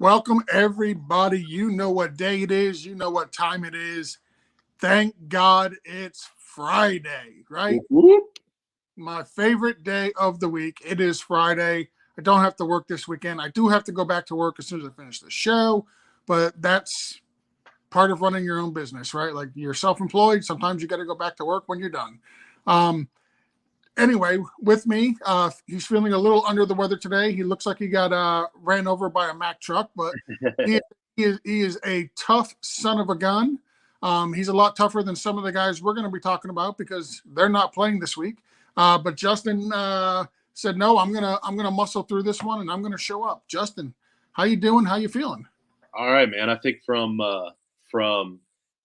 Welcome, everybody. You know what day it is. You know what time it is. Thank God it's Friday, right? My favorite day of the week. It is Friday. I don't have to work this weekend. I do have to go back to work as soon as I finish the show, but that's part of running your own business, right? Like you're self-employed. Sometimes you got to go back to work when you're done. Anyway, with me, he's feeling a little under the weather today. He looks like he got ran over by a Mack truck, but he is a tough son of a gun. He's a lot tougher than some of the guys we're going to be talking about because they're not playing this week. But Justin said, "No, I'm gonna muscle through this one, and I'm gonna show up." Justin, how you doing? How you feeling? All right, man. I think from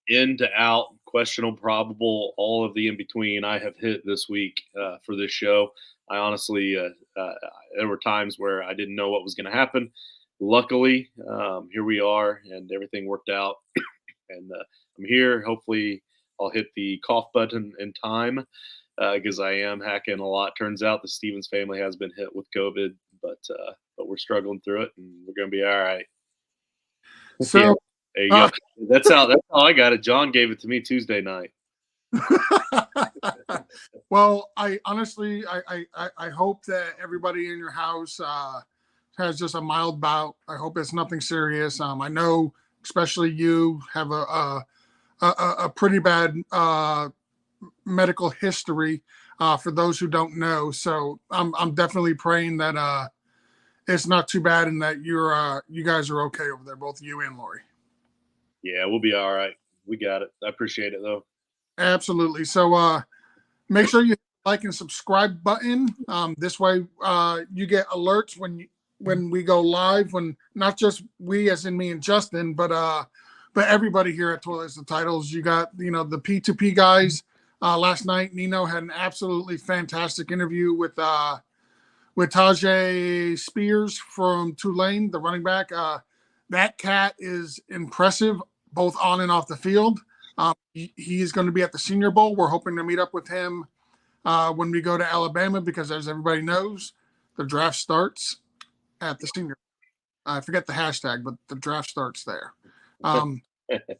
in to out, questionable, probable, all of the in between, I have hit this week for this show. I honestly, there were times where I didn't know what was going to happen. Luckily, here we are, and everything worked out. And I'm here. Hopefully, I'll hit the cough button in time because I am hacking a lot. Turns out the Stevens family has been hit with COVID, but we're struggling through it, and we're going to be all right. So yeah, there you go. That's how I got it. John gave it to me Tuesday night. Well, I honestly, I hope that everybody in your house has just a mild bout. I hope it's nothing serious. I know, especially you have a pretty bad medical history. For those who don't know, so I'm definitely praying that it's not too bad and that you guys are okay over there, both you and Lori. Yeah, we'll be all right. We got it. I appreciate it though. Absolutely. So make sure you like and subscribe button. This way you get alerts when we go live, when not just we as in me and Justin, but everybody here at Toilets and Titles. You got, the P2P guys. Last night Nino had an absolutely fantastic interview with Tajay Spears from Tulane, the running back. That cat is impressive, both on and off the field. He's going to be at the Senior Bowl. We're hoping to meet up with him when we go to Alabama because, as everybody knows, the draft starts at the Senior Bowl. I forget the hashtag, but the draft starts there.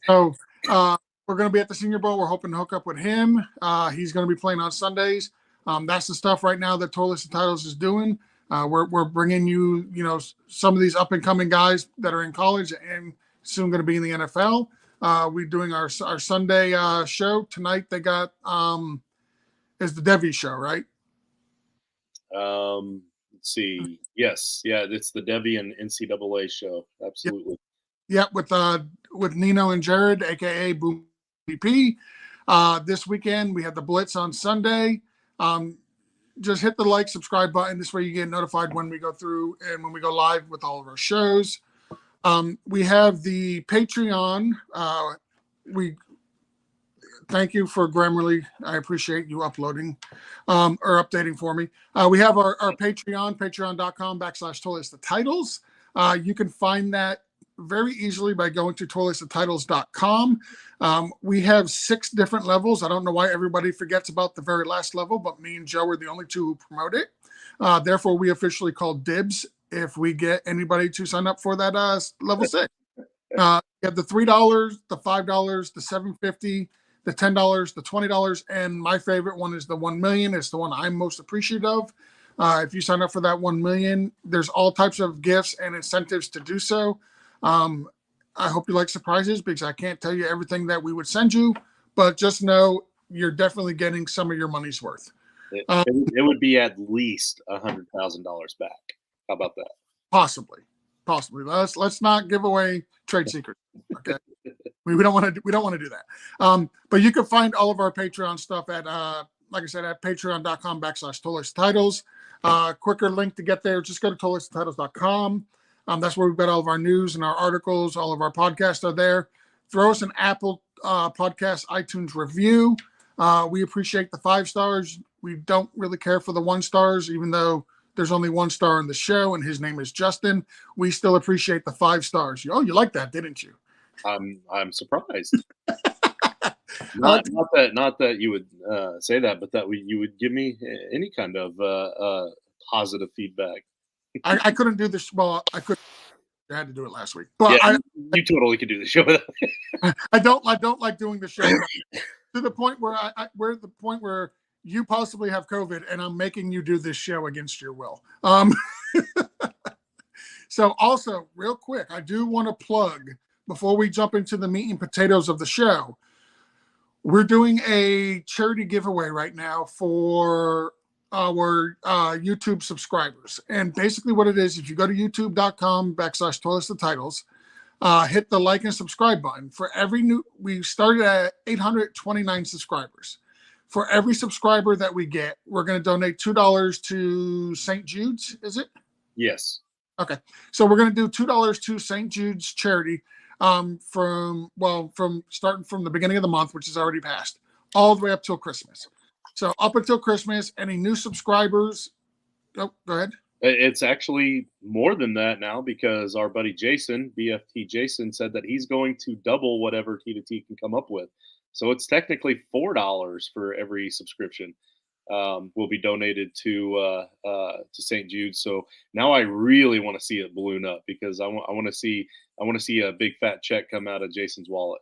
So we're going to be at the Senior Bowl. We're hoping to hook up with him. He's going to be playing on Sundays. That's the stuff right now that Toilets and Titles is doing. We're bringing you, some of these up and coming guys that are in college and soon going to be in the NFL. We're doing our Sunday show tonight. They got is the Devi show, right? Let's see. Yes, yeah, it's the Devi and NCAA show. Absolutely. Yep, with Nino and Jared, aka Boom BP. This weekend we have the Blitz on Sunday. Just hit the like, subscribe button. This way you get notified when we go through and when we go live with all of our shows. We have the Patreon. We thank you for Grammarly. I appreciate you uploading or updating for me. We have our Patreon, patreon.com/Toilets the Titles. You can find that very easily by going to toiletsandtitles.com. We have 6 different levels. I don't know why everybody forgets about the very last level, but me and Joe are the only 2 who promote it. Therefore, we officially call dibs if we get anybody to sign up for that level 6. You have the $3, the $5, the $7.50, the $10, the $20, and my favorite one is the $1 million. It's the one I'm most appreciative of. If you sign up for that $1 million, there's all types of gifts and incentives to do so. I hope you like surprises because I can't tell you everything that we would send you, but just know you're definitely getting some of your money's worth. It would be at least $100,000 back. How about that? Possibly. Let's not give away trade secrets. Okay, we don't want to do that. But you can find all of our Patreon stuff at like I said, at patreon.com/Toilets Titles. Quicker link to get there. Just go to toiletsandtitles.com. That's where we've got all of our news and our articles. All of our podcasts are there. Throw us an Apple Podcast iTunes review. We appreciate the 5 stars. We don't really care for the 1 stars, even though there's only 1 star in the show, and his name is Justin. We still appreciate the 5 stars. Oh, you like that, didn't you? I'm surprised. not that you would say that, but that you would give me any kind of positive feedback. I couldn't do this. Well, I could I had to do it last week, but yeah, you totally could do the show without. I don't like doing the show to the point where we're at the point where you possibly have COVID and I'm making you do this show against your will. So also real quick, I do want to plug before we jump into the meat and potatoes of the show. We're doing a charity giveaway right now for our YouTube subscribers. And basically what it is, if you go to youtube.com/Toilets the Titles, hit the like and subscribe button. For every we started at 829 subscribers. For every subscriber that we get, we're going to donate $2 to St. Jude's, is it? Yes. Okay. So we're going to do $2 to St. Jude's charity from starting from the beginning of the month, which is already passed, all the way up till Christmas. So up until Christmas, any new subscribers? Oh, go ahead. It's actually more than that now because our buddy Jason, BFT Jason, said that he's going to double whatever T2T can come up with. So it's technically $4 for every subscription will be donated to St. Jude. So now I really want to see it balloon up because I want to see a big fat check come out of Jason's wallet.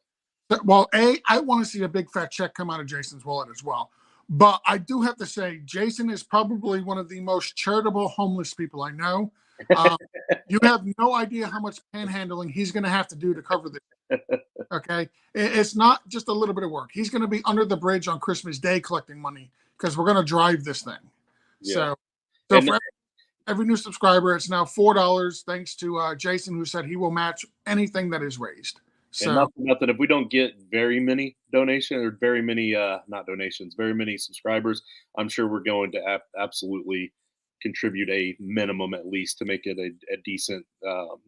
Well, I want to see a big fat check come out of Jason's wallet as well. But I do have to say, Jason is probably one of the most charitable homeless people I know. You have no idea how much panhandling he's going to have to do to cover this. Okay, it's not just a little bit of work. He's going to be under the bridge on Christmas Day collecting money because we're going to drive this thing. Yeah. So for every new subscriber, it's now $4. Thanks to Jason, who said he will match anything that is raised. So, and not that if we don't get very many donations or very many not donations, very many subscribers, I'm sure we're going to absolutely contribute a minimum at least to make it a decent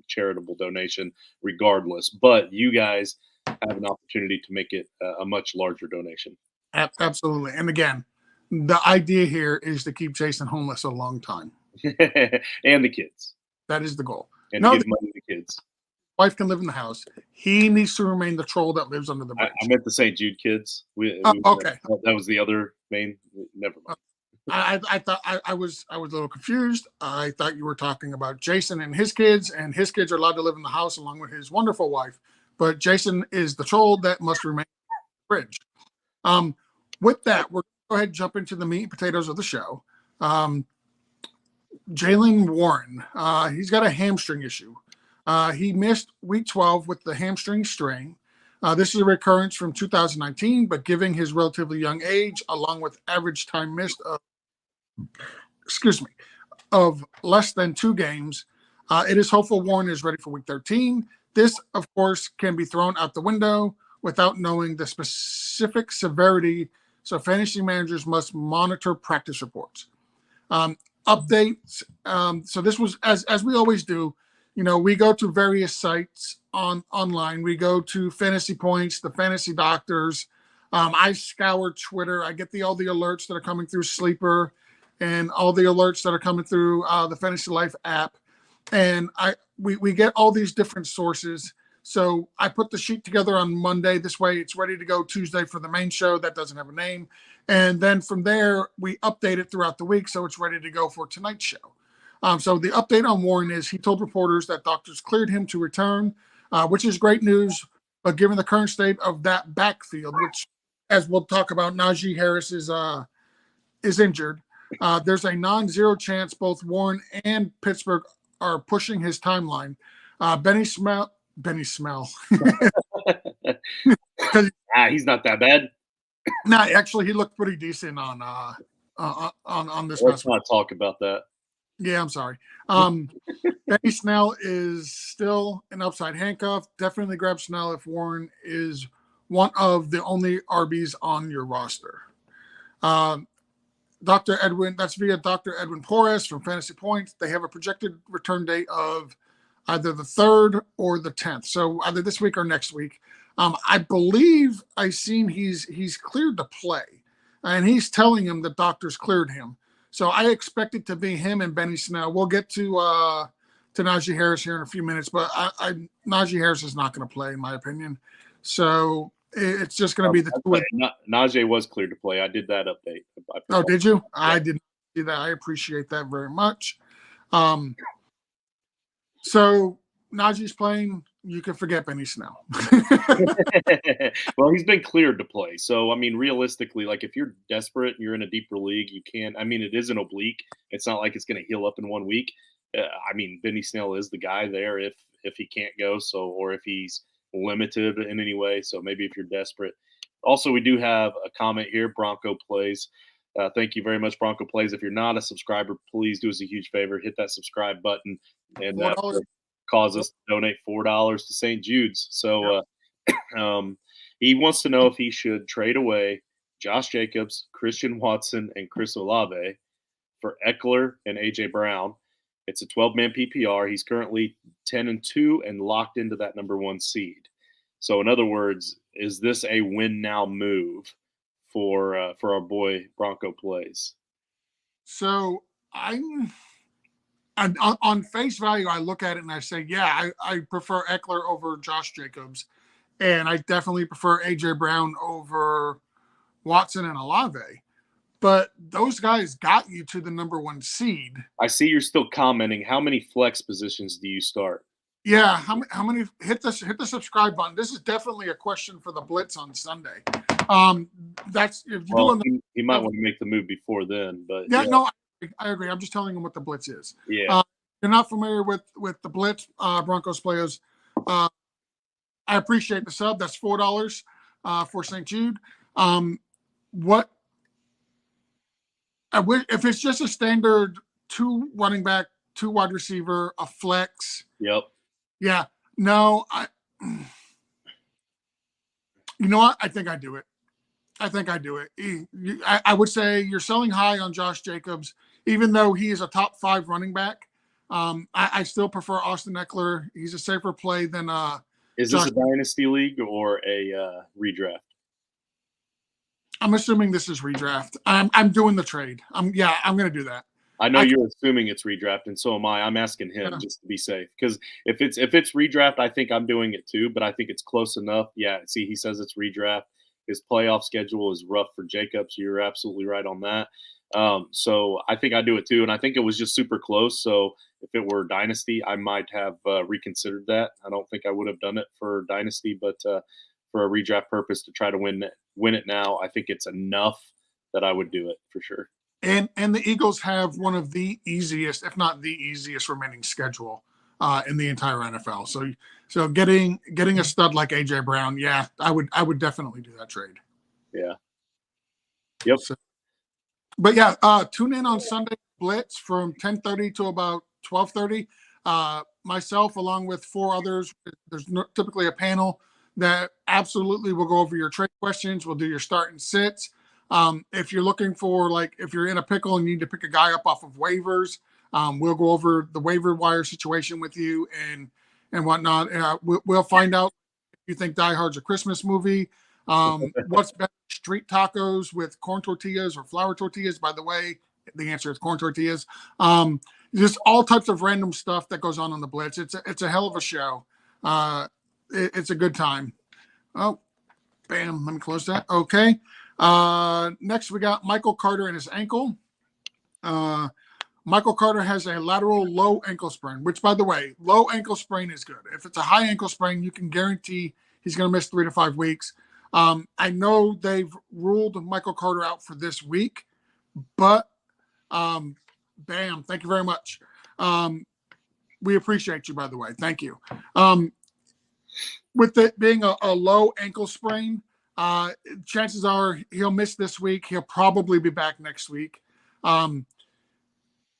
charitable donation regardless. But you guys have an opportunity to make it a much larger donation. Absolutely. And again, the idea here is to keep Jason homeless a long time. And the kids. That is the goal. And to give money to the kids. Wife can live in the house. He needs to remain the troll that lives under the bridge. I meant the St. Jude kids. Okay. That was the other main. Never mind. I thought I was a little confused. I thought you were talking about Jason and his kids are allowed to live in the house along with his wonderful wife. But Jason is the troll that must remain on the bridge. With that, we're going to go ahead and jump into the meat and potatoes of the show. Jaylen Warren, he's got a hamstring issue. He missed week 12 with the hamstring strain. This is a recurrence from 2019, but given his relatively young age, along with average time missed of less than 2 games, it is hopeful Warren is ready for week 13. This, of course, can be thrown out the window without knowing the specific severity, so fantasy managers must monitor practice reports. Updates. So this was, as we always do, we go to various sites online. We go to Fantasy Points, the Fantasy Doctors. I scour Twitter. I get all the alerts that are coming through Sleeper and all the alerts that are coming through the Fantasy Life app. And we get all these different sources. So I put the sheet together on Monday. This way it's ready to go Tuesday for the main show that doesn't have a name. And then from there, we update it throughout the week so it's ready to go for tonight's show. So the update on Warren is he told reporters that doctors cleared him to return, which is great news. But given the current state of that backfield, which, as we'll talk about, Najee Harris is injured, there's a non-zero chance both Warren and Pittsburgh are pushing his timeline. Benny Smell. He's not that bad. No, actually, he looked pretty decent on this. Let's not talk about that. Yeah, I'm sorry. Benny Snell is still an upside handcuff. Definitely grab Snell if Warren is one of the only RBs on your roster. Dr. Edwin, that's via Dr. Edwin Porras from Fantasy Points. They have a projected return date of either the 3rd or the 10th. So either this week or next week. I believe I've seen he's cleared to play, and he's telling him the doctors cleared him. So I expect it to be him and Benny Snell. We'll get to Najee Harris here in a few minutes, but Najee Harris is not going to play, in my opinion. So it's just going to be the two. Najee was cleared to play. I did that update. Oh, did you? Yeah. I didn't see that. I appreciate that very much. So Najee's playing, you can forget Benny Snell. Well, he's been cleared to play. So, I mean, realistically, like if you're desperate and you're in a deeper league, you can't. I mean, it is an oblique. It's not like it's going to heal up in 1 week. I mean, Benny Snell is the guy there if he can't go. So, or if he's limited in any way. So maybe if you're desperate. Also, we do have a comment here. Bronco Plays. Thank you very much, Bronco Plays. If you're not a subscriber, please do us a huge favor. Hit that subscribe button, and that will cause us to donate $4 to St. Jude's. So he wants to know if he should trade away Josh Jacobs, Christian Watson, and Chris Olave for Eckler and A.J. Brown. It's a 12-man PPR. He's currently 10-2 and locked into that number 1 seed. So, in other words, is this a win-now move for our boy Bronco Plays? So on face value, I look at it and I say, yeah, I prefer Eckler over Josh Jacobs, and I definitely prefer AJ Brown over Watson and Olave. But those guys got you to the number 1 seed. I see you're still commenting. How many flex positions do you start? Yeah, how many hit the subscribe button? This is definitely a question for the Blitz on Sunday. That's if you he might want to make the move before then, but yeah. No, I agree. I'm just telling him what the Blitz is. Yeah. You're not familiar with the Blitz, Broncos players. I appreciate the sub. That's $4 for St. Jude. If it's just a standard 2 running back, 2 wide receiver, a flex. Yep. Yeah. No, you know what? I think I do it. I would say you're selling high on Josh Jacobs, even though he is a top 5 running back. I still prefer Austin Eckler. He's a safer play than Is this a dynasty league or a redraft? I'm assuming this is redraft. I'm doing the trade. I'm going to do that. I know you're assuming it's redraft, and so am I. I'm asking him just to be safe, because if it's redraft, I think I'm doing it too. But I think it's close enough. Yeah. See, he says it's redraft. His playoff schedule is rough for Jacobs. You're absolutely right on that. So I think I do it too, and I think it was just super close. So if it were dynasty, I might have reconsidered that. I don't think I would have done it for dynasty, but for a redraft purpose to try to win it now, I think it's enough that I would do it for sure. And the Eagles have one of the easiest, if not the easiest, remaining schedule in the entire NFL. So getting a stud like AJ Brown, yeah, I would definitely do that trade. Yeah. Yep. But yeah, tune in on Sunday Blitz from 10:30 to about 12:30. Myself, along with 4 others, there's typically a panel that absolutely will go over your trade questions. We'll do your start and sits. If you're looking for, like, if you're in a pickle and you need to pick a guy up off of waivers, we'll go over the waiver wire situation with you and whatnot. We'll find out if you think Die Hard's a Christmas movie. What's better, street tacos with corn tortillas or flour tortillas? By the way, the answer is corn tortillas. Just all types of random stuff that goes on the Blitz. It's a hell of a show. It's a good time. Oh, bam. Let me close that. Okay. Next, we got Michael Carter and his ankle. Michael Carter has a lateral low ankle sprain, which, by the way, low ankle sprain is good. If it's a high ankle sprain, you can guarantee he's going to miss 3 to 5 weeks. I know they've ruled Michael Carter out for this week, but bam, thank you very much. We appreciate you, by the way. Thank you. With it being a low ankle sprain, chances are he'll miss this week. He'll probably be back next week.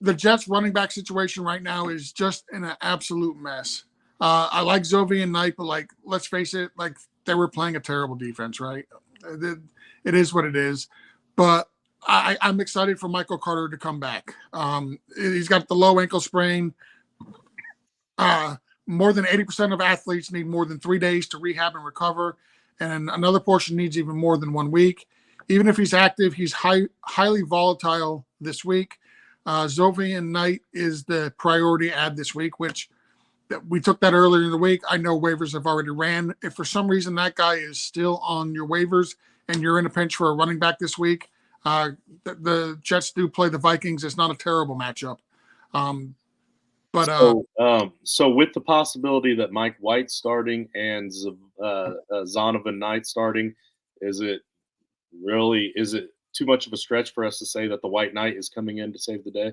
The Jets running back situation right now is just in an absolute mess. I like Zovi and Knight, but, like, let's face it, like, they were playing a terrible defense, right? It is what it is. But I'm excited for Michael Carter to come back. He's got the low ankle sprain. More than 80% of athletes need more than 3 days to rehab and recover, and another portion needs even more than 1 week. Even if he's active, he's highly volatile this week. Zovi and Knight is the priority add this week, which we took that earlier in the week. I know waivers have already ran. If for some reason that guy is still on your waivers and you're in a pinch for a running back this week, the Jets do play the Vikings. It's not a terrible matchup. But so with the possibility that Mike White's starting and Zonovan Knight starting, is it too much of a stretch for us to say that the White Knight is coming in to save the day?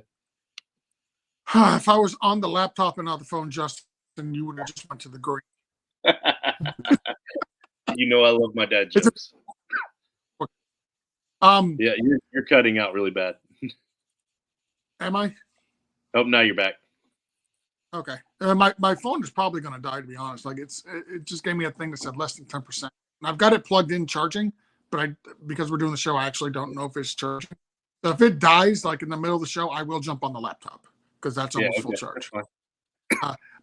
if I was on the laptop and not the phone, Justin, you would have just went to the green. I love my dad jokes. Yeah, you're cutting out really bad. Am I? Oh, now you're back. Okay. My phone is probably going to die, to be honest. Like it just gave me a thing that said less than 10%. And I've got it plugged in charging, but because we're doing the show, I actually don't know if it's charging. So if it dies, like in the middle of the show, I will jump on the laptop because that's almost full charge.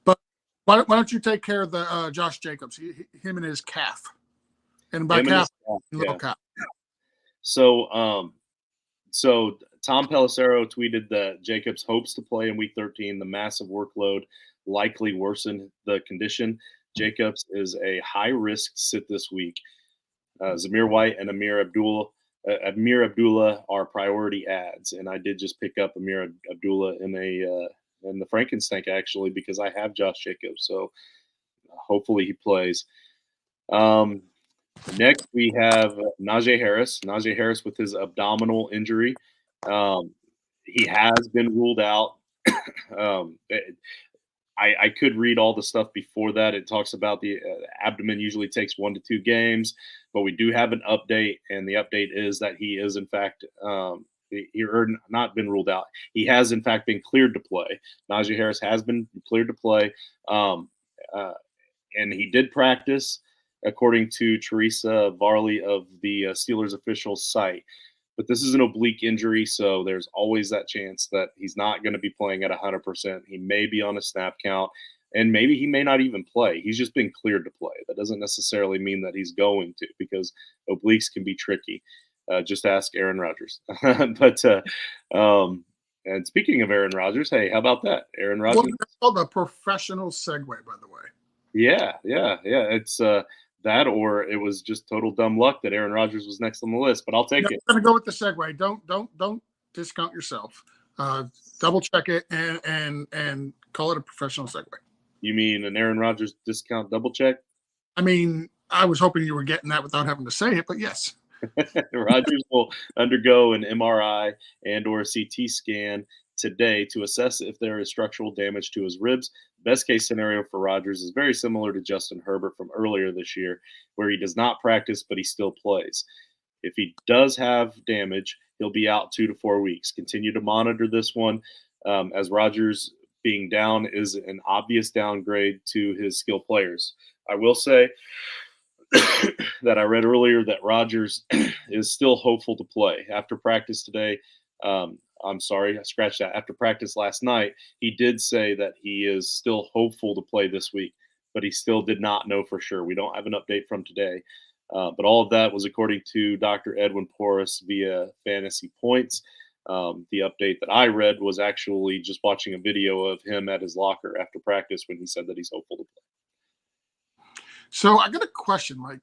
But why don't you take care of the Josh Jacobs, him and his calf, and by calf, little calf. So Tom Pelissero tweeted that Jacobs hopes to play in Week 13. The massive workload likely worsened the condition. Jacobs is a high-risk sit this week. Zamir White and Amir Abdullah are priority ads, and I did just pick up Amir Abdullah in the Frankenstank actually because I have Josh Jacobs, so hopefully he plays. Next we have Najee Harris. Najee Harris with his abdominal injury. He has been ruled out. I could read all the stuff before that. It talks about the abdomen usually takes 1 to 2 games, but we do have an update, and the update is that he is in fact not been ruled out. He has in fact been cleared to play. Najee Harris has been cleared to play, and he did practice, according to Teresa Varley of the Steelers official site. But this is an oblique injury, so there's always that chance that he's not going to be playing at 100%. He may be on a snap count, and maybe he may not even play. He's just been cleared to play. That doesn't necessarily mean that he's going to, because obliques can be tricky. Just ask Aaron Rodgers. And speaking of Aaron Rodgers, hey, how about that? Aaron Rodgers. Well, that's called a professional segue, by the way. Yeah. It's that, or it was just total dumb luck that Aaron Rodgers was next on the list, but I'll take it. I'm going to go with the segue. Don't discount yourself. Double check it and call it a professional segue. You mean an Aaron Rodgers discount double check? I mean, I was hoping you were getting that without having to say it, but yes. Rodgers will undergo an MRI and or a CT scan today to assess if there is structural damage to his ribs. Best case scenario for Rodgers is very similar to Justin Herbert from earlier this year, where he does not practice, but he still plays. If he does have damage, he'll be out 2 to 4 weeks. Continue to monitor this one, as Rodgers being down is an obvious downgrade to his skill players. I will say that I read earlier that Rodgers is still hopeful to play. After practice today, I'm sorry, I scratched that. After practice last night, he did say that he is still hopeful to play this week, but he still did not know for sure. We don't have an update from today. But all of that was according to Dr. Edwin Porras via Fantasy Points. The update that I read was actually just watching a video of him at his locker after practice when he said that he's hopeful to play. So I got a question, Mike.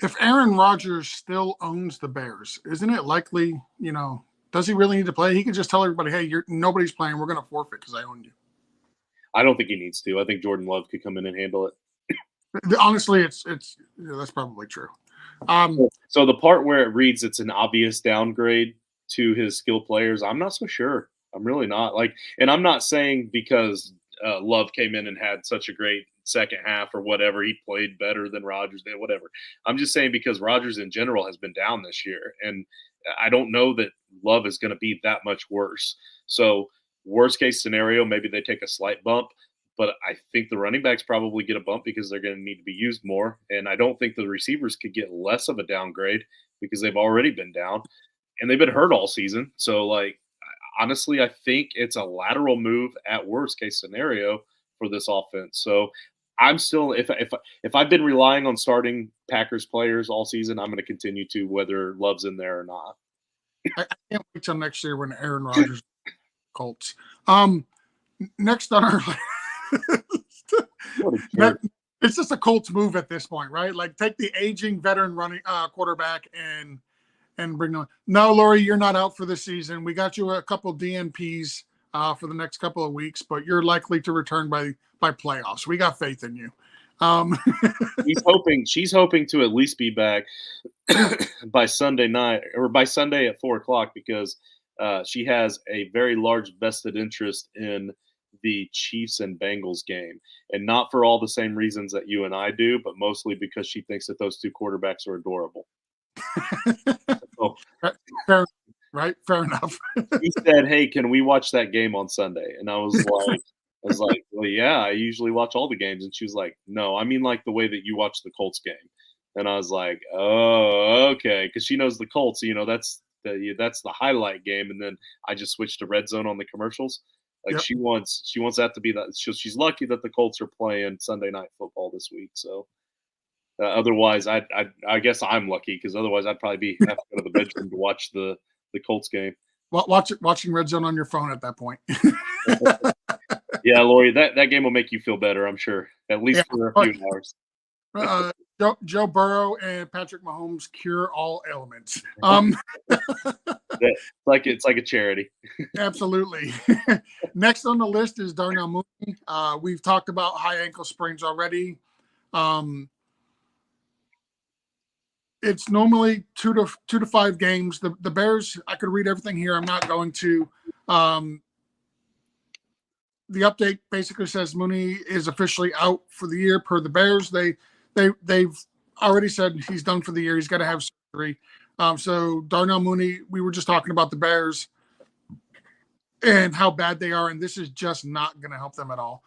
If Aaron Rodgers still owns the Bears, isn't it likely, does he really need to play? He could just tell everybody, hey, nobody's playing. We're going to forfeit because I own you. I don't think he needs to. I think Jordan Love could come in and handle it. Honestly, it's that's probably true. So the part where it reads it's an obvious downgrade to his skill players, I'm not so sure. I'm really not. And I'm not saying because Love came in and had such a great second half or whatever, he played better than Rodgers did, whatever. I'm just saying because Rodgers in general has been down this year, and I don't know that Love is going to be that much worse. So worst case scenario, maybe they take a slight bump, but I think the running backs probably get a bump because they're going to need to be used more. And I don't think the receivers could get less of a downgrade because they've already been down and they've been hurt all season. So honestly, I think it's a lateral move at worst case scenario for this offense. So I'm still, if I've been relying on starting Packers players all season, I'm going to continue to, whether Love's in there or not. I can't wait till next year when Aaron Rodgers Colts. Next on our it's just a Colts move at this point, right? Like take the aging veteran running quarterback and bring on. No, Lori, you're not out for the season. We got you a couple DNPs. for the next couple of weeks, but you're likely to return by playoffs. We got faith in you. Um, She's hoping to at least be back by Sunday night or by Sunday at 4 o'clock because she has a very large vested interest in the Chiefs and Bengals game, and not for all the same reasons that you and I do, but mostly because she thinks that those two quarterbacks are adorable. So, fair enough. he said, "Hey, can we watch that game on Sunday?" And I was like, "Well, yeah, I usually watch all the games." And she was like, "No, I mean like the way that you watch the Colts game." And I was like, "Oh, okay," because she knows the Colts. That's the highlight game, and then I just switched to red zone on the commercials. Like Yep. she wants that to be that. She's lucky that the Colts are playing Sunday night football this week. So otherwise, I guess I'm lucky because otherwise I'd probably have to go to the bedroom to watch the Colts game. Watching red zone on your phone at that point. Yeah, Lori, that game will make you feel better, I'm sure, at least Yeah. for a few hours. Joe Burrow and Patrick Mahomes cure all ailments. It's like a charity. Absolutely. Next on the list is Darnell Mooney. We've talked about high ankle sprains already. It's normally 2 to 5 games. The Bears, I could read everything here. I'm not going to. The update basically says Mooney is officially out for the year per the Bears. They've already said he's done for the year. He's got to have surgery. So Darnell Mooney, we were just talking about the Bears and how bad they are, and this is just not going to help them at all.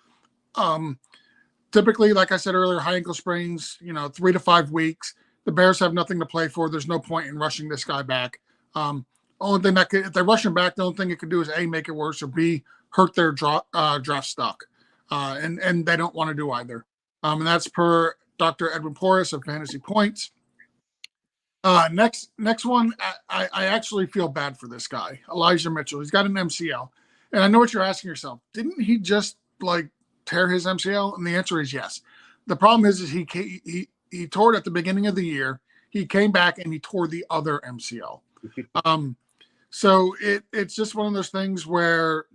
Typically, like I said earlier, high ankle sprains, 3 to 5 weeks. The Bears have nothing to play for. There's no point in rushing this guy back. Only thing if they rush him back, the only thing it could do is A, make it worse, or B, hurt their draft stock. And they don't want to do either. And that's per Dr. Edwin Porras of Fantasy Points. Next one, I actually feel bad for this guy, Elijah Mitchell. He's got an MCL. And I know what you're asking yourself. Didn't he just tear his MCL? And the answer is yes. The problem is he tore it at the beginning of the year. He came back and he tore the other MCL. So it's just one of those things where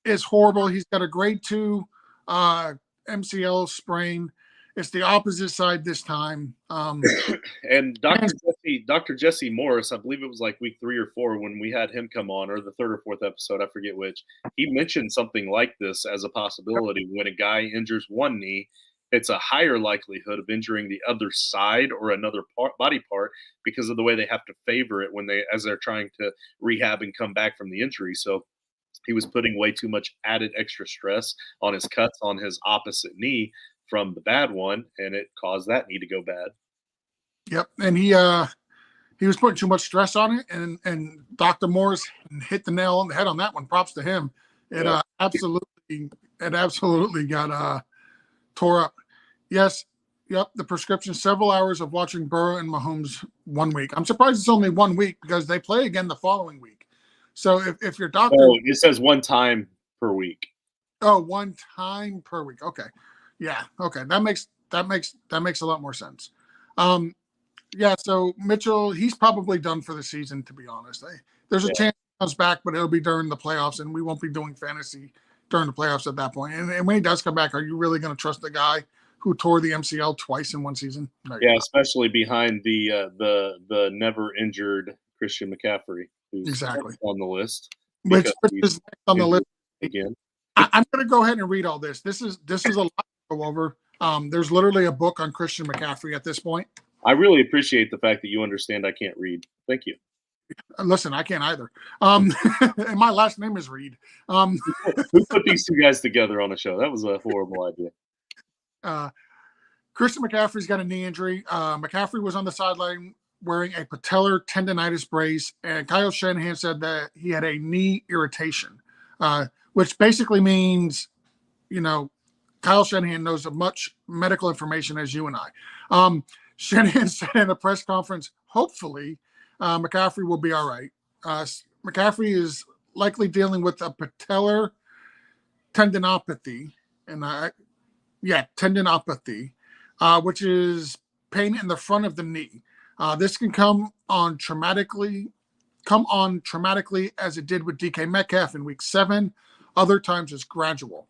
it's horrible. He's got a grade 2 MCL sprain. It's the opposite side this time. And Dr. Jesse Morris, I believe it was like week 3 or 4 when we had him come on, or the 3rd or 4th episode, I forget which. He mentioned something like this as a possibility. When a guy injures one knee, it's a higher likelihood of injuring the other side or another body part because of the way they have to favor it as they're trying to rehab and come back from the injury. So he was putting way too much added extra stress on his cuts on his opposite knee from the bad one, and it caused that knee to go bad. Yep, and he was putting too much stress on it, and Dr. Morris hit the nail on the head on that one. Props to him. It absolutely got tore up. Yes, yep. The prescription: several hours of watching Burrow and Mahomes 1 week. I'm surprised it's only 1 week because they play again the following week. So if your doctor, it says 1 time per week. Oh, 1 time per week. Okay, yeah, okay, that makes a lot more sense. Yeah, so Mitchell, he's probably done for the season. To be honest, there's a chance he comes back, but it'll be during the playoffs, and we won't be doing fantasy during the playoffs at that point. And when he does come back, are you really going to trust the guy who tore the MCL twice in one season? No, especially behind the never injured Christian McCaffrey, who's exactly on the list. Which is on the list again. I'm going to go ahead and read all this. This is a lot to go over. There's literally a book on Christian McCaffrey at this point. I really appreciate the fact that you understand I can't read. Thank you. Listen, I can't either. And my last name is Reed. Who put these two guys together on a show? That was a horrible idea. Christian McCaffrey's got a knee injury. McCaffrey was on the sideline wearing a patellar tendonitis brace, and Kyle Shanahan said that he had a knee irritation, which basically means, Kyle Shanahan knows as much medical information as you and I. Shanahan said in a press conference, hopefully, McCaffrey will be all right. McCaffrey is likely dealing with a patellar tendinopathy, tendinopathy, which is pain in the front of the knee. This can come on traumatically come on traumatically as it did with DK Metcalf in week 7. Other times it's gradual.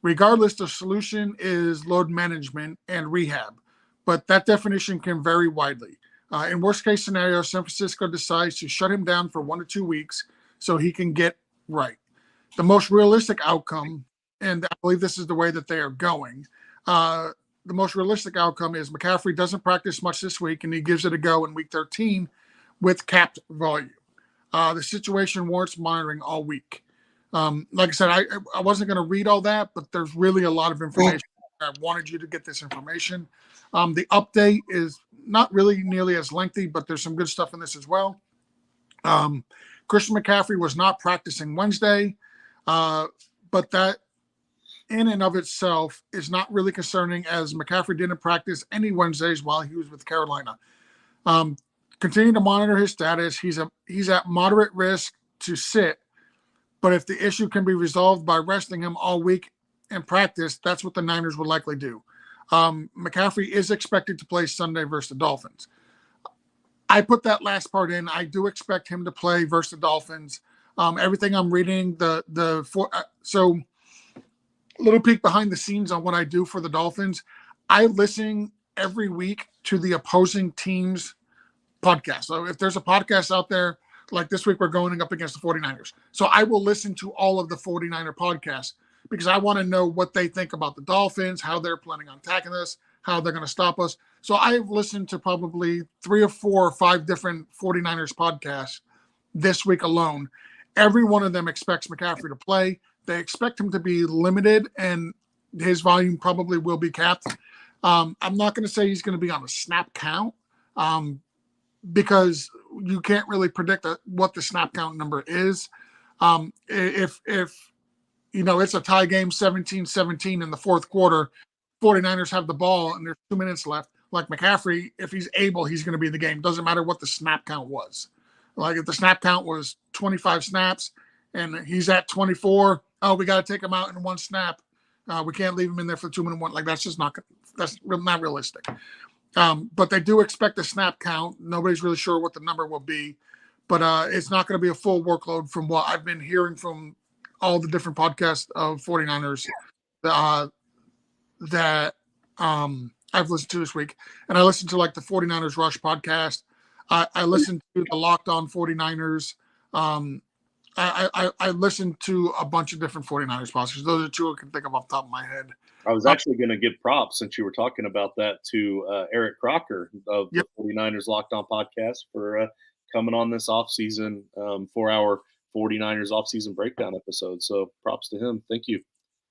Regardless, the solution is load management and rehab, but that definition can vary widely. In worst case scenario, San Francisco decides to shut him down for 1 to 2 weeks so he can get right. The most realistic outcome, and I believe this is the way that they are going, the most realistic outcome is McCaffrey doesn't practice much this week and he gives it a go in week 13 with capped volume. The situation warrants monitoring all week. Like I said, I wasn't going to read all that, but there's really a lot of information. I wanted you to get this information. The update is not really nearly as lengthy, but there's some good stuff in this as well. Christian McCaffrey was not practicing Wednesday, but that in and of itself is not really concerning, as McCaffrey didn't practice any Wednesdays while he was with Carolina. Continue to monitor his status. He's at moderate risk to sit, but if the issue can be resolved by resting him all week in practice, that's what the Niners would likely do. McCaffrey is expected to play Sunday versus the Dolphins. I put that last part in. I do expect him to play versus the Dolphins. Everything I'm reading, so little peek behind the scenes on what I do for the Dolphins. I listen every week to the opposing team's podcast. So if there's a podcast out there, like this week we're going up against the 49ers. So I will listen to all of the 49er podcasts because I want to know what they think about the Dolphins, how they're planning on attacking us, how they're going to stop us. So I've listened to probably 3 or 4 or 5 different 49ers podcasts this week alone. Every one of them expects McCaffrey to play. They expect him to be limited, and his volume probably will be capped. I'm not going to say he's going to be on a snap count because you can't really predict what the snap count number is. If it's a tie game 17-17 in the fourth quarter, 49ers have the ball and there's 2 minutes left. Like McCaffrey, if he's able, he's going to be in the game. Doesn't matter what the snap count was. Like if the snap count was 25 snaps and he's at 24, we got to take him out in 1 snap. We can't leave him in there for 2-minute one. Like that's not realistic. But they do expect a snap count. Nobody's really sure what the number will be, but it's not going to be a full workload from what I've been hearing from all the different podcasts of 49ers that I've listened to this week. And I listened to like the 49ers Rush podcast. I listened to the Locked On 49ers. I listened to a bunch of different 49ers podcasts. Those are 2 I can think of off the top of my head. I was actually going to give props, since you were talking about that, to Eric Crocker of the 49ers Locked On podcast for coming on this offseason for our 49ers offseason breakdown episode. So props to him. Thank you.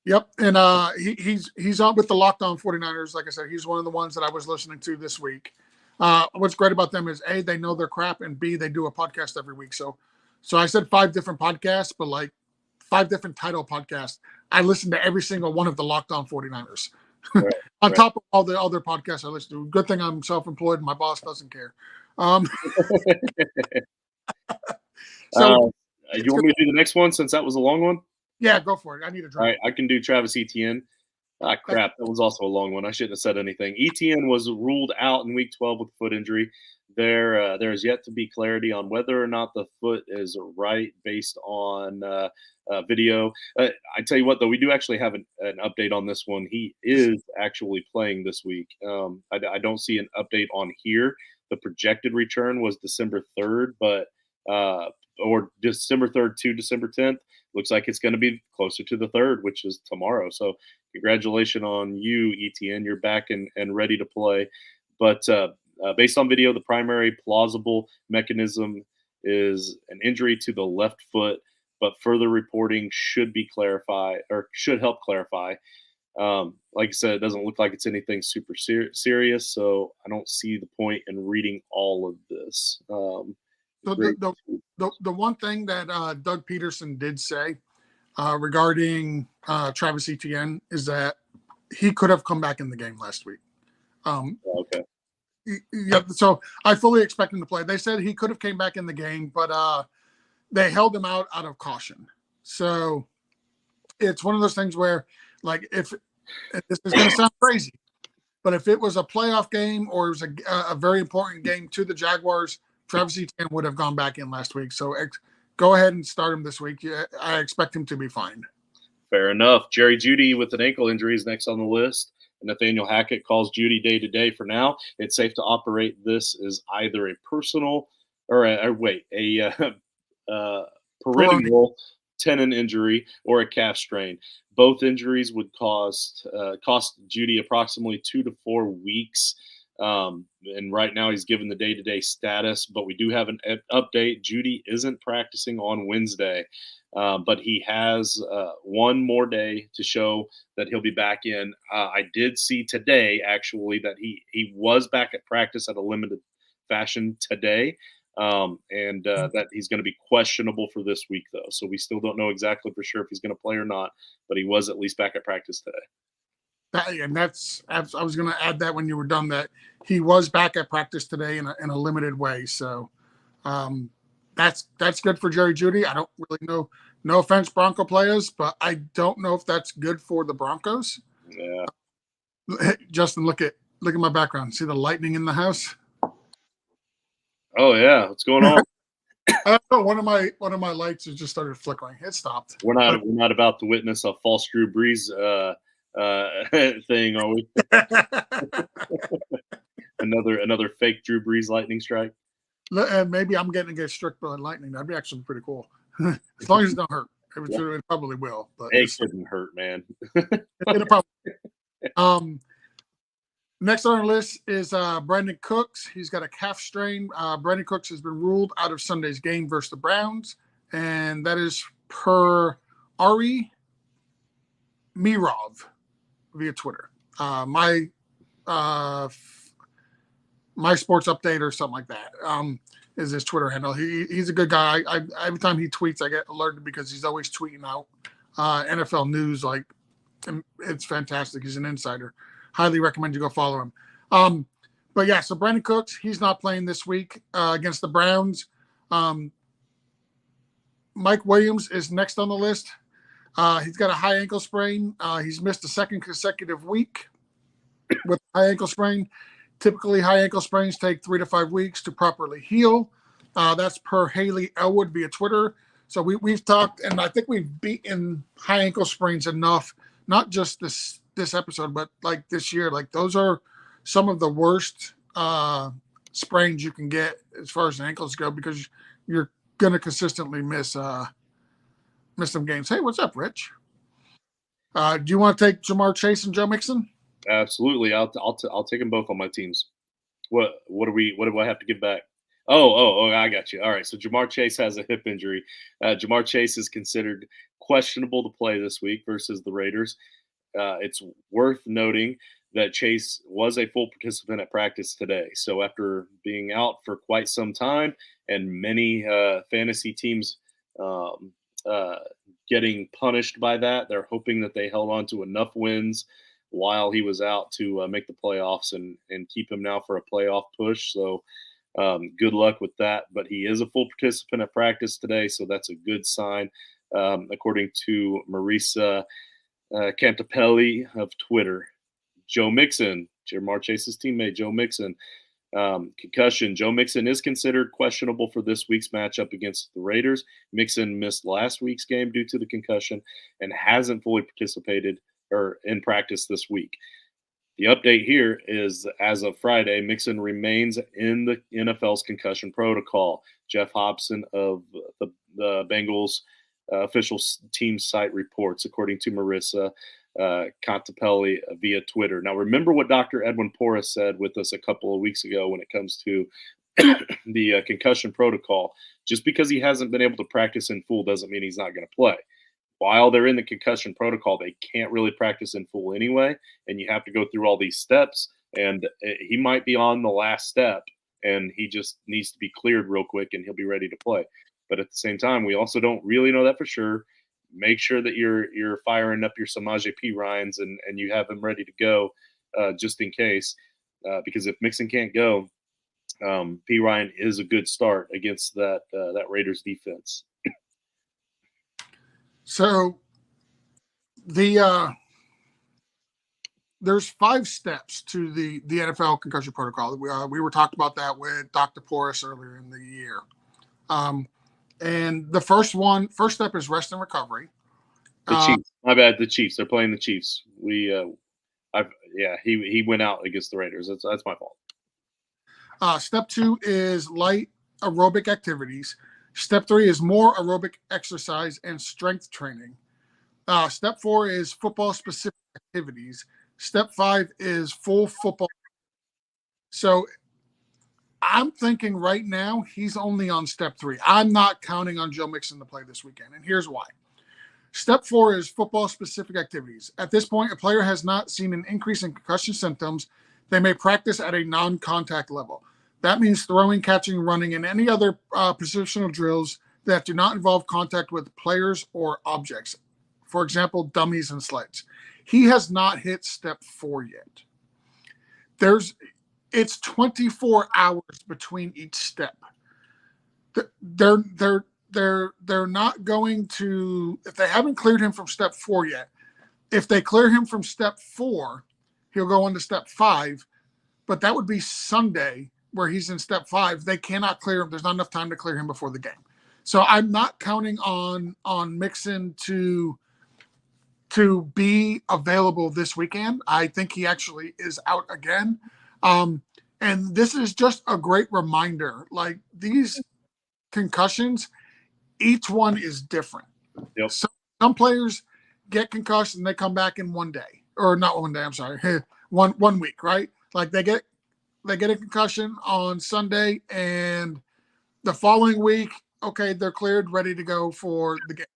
Yep. And he's on with the Locked On 49ers. Like I said, he's one of the ones that I was listening to this week. What's great about them is A, they know their crap, and B, they do a podcast every week. So I said 5 different podcasts, but like 5 different title podcasts. I listen to every single one of the Locked On 49ers. Right, on top of all the other podcasts I listen to. Good thing I'm self-employed and my boss doesn't care. So you want me to do the next one since that was a long one? Yeah, go for it. I need a drink. All right, I can do Travis Etienne. Crap, that was also a long one. I shouldn't have said anything. Etienne was ruled out in week 12 with a foot injury. There is yet to be clarity on whether or not the foot is right based on video. I tell you what, though, we do actually have an update on this one. He is actually playing this week. I don't see an update on here. The projected return was December 3rd, or December 3rd to December 10th. Looks like it's going to be closer to the 3rd, which is tomorrow. So congratulations on you, Etienne. You're back and ready to play. But based on video, the primary plausible mechanism is an injury to the left foot, but further reporting should help clarify. Like I said, it doesn't look like it's anything super serious, so I don't see the point in reading all of this. The one thing that Doug Peterson did say regarding Travis Etienne is that he could have come back in the game last week. Okay. Yeah, so I fully expect him to play. They said he could have came back in the game, but they held him out of caution. So it's one of those things where, like, if this is going to sound crazy, but if it was a playoff game or it was a very important game to the Jaguars, Travis Etienne would have gone back in last week. So go ahead and start him this week. I expect him to be fine. Fair enough. Jerry Jeudy with an ankle injury is next on the list. Nathaniel Hackett calls Jeudy day to day for now. It's safe to operate this as either a personal or a perennial tendon injury or a calf strain. Both injuries would cost Jeudy approximately 2 to 4 weeks. And right now he's given the day-to-day status, but we do have an update. Jeudy isn't practicing on Wednesday, but he has one more day to show that he'll be back in. I did see today, actually, that he was back at practice at a limited fashion today, and that he's going to be questionable for this week, though. So we still don't know exactly for sure if he's going to play or not, but he was at least back at practice today. And I was going to add that when you were done, that he was back at practice today in a limited way. So that's good for Jerry Jeudy. I don't really know. No offense, Bronco players, but I don't know if that's good for the Broncos. Yeah. Justin, look at my background. See the lightning in the house? Oh yeah, what's going on? One of my lights has just started flickering. It stopped. We're not about to witness a false Drew Brees thing, are we? another fake Drew Brees lightning strike. Maybe I'm getting to get struck by lightning. That'd be actually pretty cool. As long as it don't hurt. It probably will. But it couldn't hurt, man. It'll probably. Next on our list is Brandon Cooks. He's got a calf strain. Brandon Cooks has been ruled out of Sunday's game versus the Browns, and that is per Ari Mirov via Twitter. My sports update or something like that is his Twitter handle. He's a good guy. Every time he tweets, I get alerted because he's always tweeting out NFL news. Like, it's fantastic. He's an insider. Highly recommend you go follow him. But yeah, so Brandon Cooks, he's not playing this week against the Browns. Mike Williams is next on the list. He's got a high ankle sprain. He's missed a second consecutive week with a high ankle sprain. Typically, high ankle sprains take 3 to 5 weeks to properly heal. That's per Haley Elwood via Twitter. So we've talked, and I think we've beaten high ankle sprains enough, not just this episode, but like this year. Like, those are some of the worst sprains you can get as far as ankles go, because you're going to consistently miss some games. Hey, what's up, Rich? Do you want to take Jamar Chase and Joe Mixon? Absolutely. I'll take them both on my teams. What do I have to give back? Oh, I got you. All right. So Jamar Chase has a hip injury. Jamar Chase is considered questionable to play this week versus the Raiders. It's worth noting that Chase was a full participant at practice today. So after being out for quite some time and many fantasy teams getting punished by that, they're hoping that they held on to enough wins while he was out to make the playoffs and keep him now for a playoff push. So good luck with that. But he is a full participant at practice today, so that's a good sign, according to Marisa Cantapelli of Twitter. Joe Mixon, Jamar Chase's teammate, Joe Mixon. Concussion. Joe Mixon is considered questionable for this week's matchup against the Raiders. Mixon missed last week's game due to the concussion and hasn't fully participated or in practice this week. The update here is, as of Friday, Mixon remains in the NFL's concussion protocol. Jeff Hobson of the Bengals official team site reports, according to Marissa Cantapelli via Twitter. Now, remember what Dr. Edwin Porras said with us a couple of weeks ago when it comes to the concussion protocol. Just because he hasn't been able to practice in full doesn't mean he's not going to play. While they're in the concussion protocol, they can't really practice in full anyway, and you have to go through all these steps, and he might be on the last step, and he just needs to be cleared real quick, and he'll be ready to play. But at the same time, we also don't really know that for sure. Make sure that you're firing up your Samaje P. Ryans and you have them ready to go just in case, because if Mixon can't go, P. Ryan is a good start against that Raiders defense. So the there's 5 steps to the NFL concussion protocol. We were talking about that with Dr. Porras earlier in the year. And the first step is rest and recovery. The Chiefs. My bad. The Chiefs. They're playing the Chiefs. He went out against the Raiders. That's my fault. Step 2 is light aerobic activities. Step 3 is more aerobic exercise and strength training. Step 4 is football specific activities. Step 5 is full football. So I'm thinking right now he's only on step 3. I'm not counting on Joe Mixon to play this weekend, and here's why. Step 4 is football specific activities. At this point, a player has not seen an increase in concussion symptoms. They may practice at a non-contact level. That means throwing, catching, running, and any other positional drills that do not involve contact with players or objects. For example, dummies and sleds. He has not hit step 4 yet. It's 24 hours between each step. They're not going to, if they haven't cleared him from step 4 yet, if they clear him from step 4, he'll go on to step 5, but that would be Sunday where he's in step 5. They cannot clear him. There's not enough time to clear him before the game. So I'm not counting on Mixon to be available this weekend. I think he actually is out again. And this is just a great reminder. Like, these concussions, each one is different. Yep. Some players get concussed and they come back in one day, or not one day. I'm sorry, one week, right? Like they get a concussion on Sunday, and the following week, okay, they're cleared, ready to go for the game.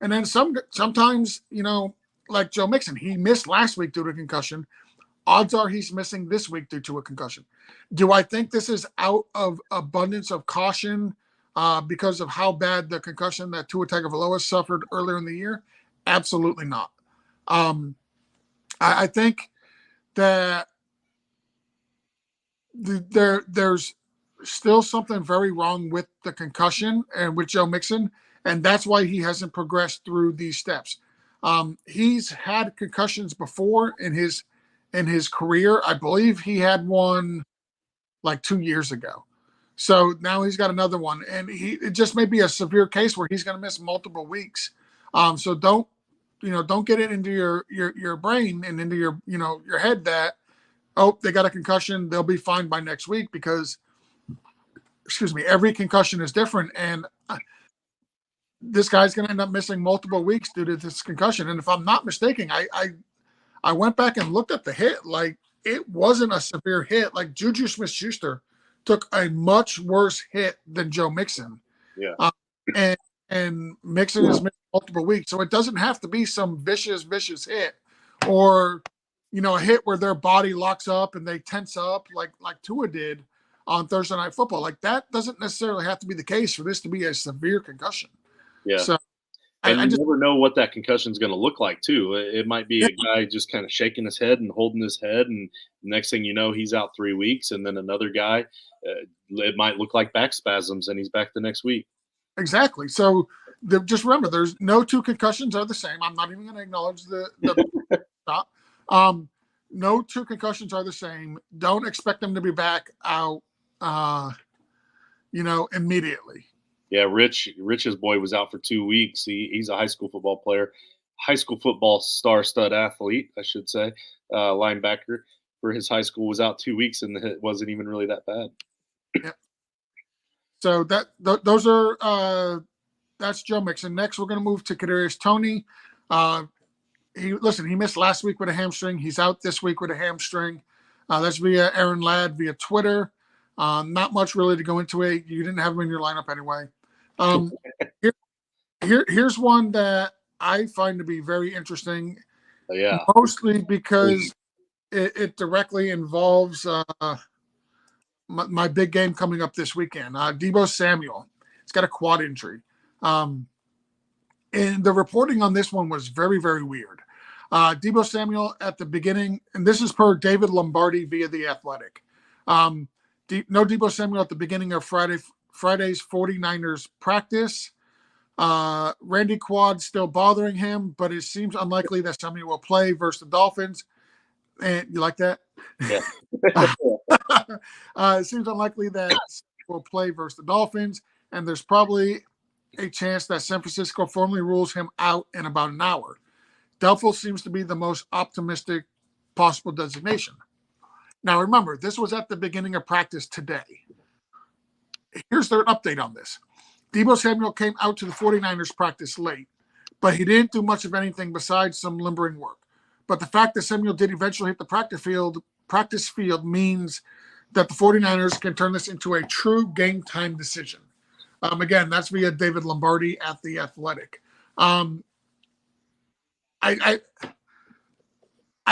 And then sometimes, like Joe Mixon, he missed last week due to concussion. Odds are he's missing this week due to a concussion. Do I think this is out of abundance of caution because of how bad the concussion that Tua Tagovailoa suffered earlier in the year? Absolutely not. I think that there's still something very wrong with the concussion and with Joe Mixon, and that's why he hasn't progressed through these steps. He's had concussions before in his career. I believe he had one like 2 years ago. So now he's got another one, and it just may be a severe case where he's going to miss multiple weeks. So don't get it into your brain and into your head that, oh, they got a concussion, they'll be fine by next week, because, every concussion is different, and this guy's going to end up missing multiple weeks due to this concussion. And if I'm not mistaken, I went back and looked at the hit. Like, it wasn't a severe hit. Like, Juju Smith-Schuster took a much worse hit than Joe Mixon. Yeah. And Mixon has missed multiple weeks. So it doesn't have to be some vicious hit, or, a hit where their body locks up and they tense up like Tua did on Thursday Night Football. Like, that doesn't necessarily have to be the case for this to be a severe concussion. Yeah. So, and you never know what that concussion is going to look like, too. It might be a guy just kind of shaking his head and holding his head, and next thing you know, he's out 3 weeks. And then another guy, it might look like back spasms, and he's back the next week. Exactly. So just remember, there's no 2 concussions are the same. I'm not even going to acknowledge the stop. No 2 concussions are the same. Don't expect them to be back out, immediately. Yeah, Rich's boy was out for 2 weeks. He's a high school football player, high school football stud athlete, I should say, linebacker for his high school, was out 2 weeks, and it wasn't even really that bad. Yeah. So those are that's Joe Mixon. Next, we're going to move to Kadarius Toney. He missed last week with a hamstring. He's out this week with a hamstring. That's via Aaron Ladd via Twitter. Not much really to go into it. You didn't have him in your lineup anyway. Here's one that I find to be very interesting. Yeah. Mostly because it directly involves my big game coming up this weekend. Deebo Samuel. He's got a quad injury. And the reporting on this one was very, very weird. Deebo Samuel at the beginning, and this is per David Lombardi via The Athletic. No Deebo Samuel at the beginning of Friday's 49ers practice. Randy Quad still bothering him, but it seems unlikely that Samuel will play versus the Dolphins. And you like that? Yeah. It seems unlikely that will play versus the Dolphins, and there's probably a chance that San Francisco formally rules him out in about an hour. Doubtful seems to be the most optimistic possible designation. Now, remember, this was at the beginning of practice today. Here's their update on this. Deebo Samuel came out to the 49ers practice late, but he didn't do much of anything besides some limbering work. But the fact that Samuel did eventually hit the practice field means that the 49ers can turn this into a true game time decision. Again, that's via David Lombardi at The Athletic. I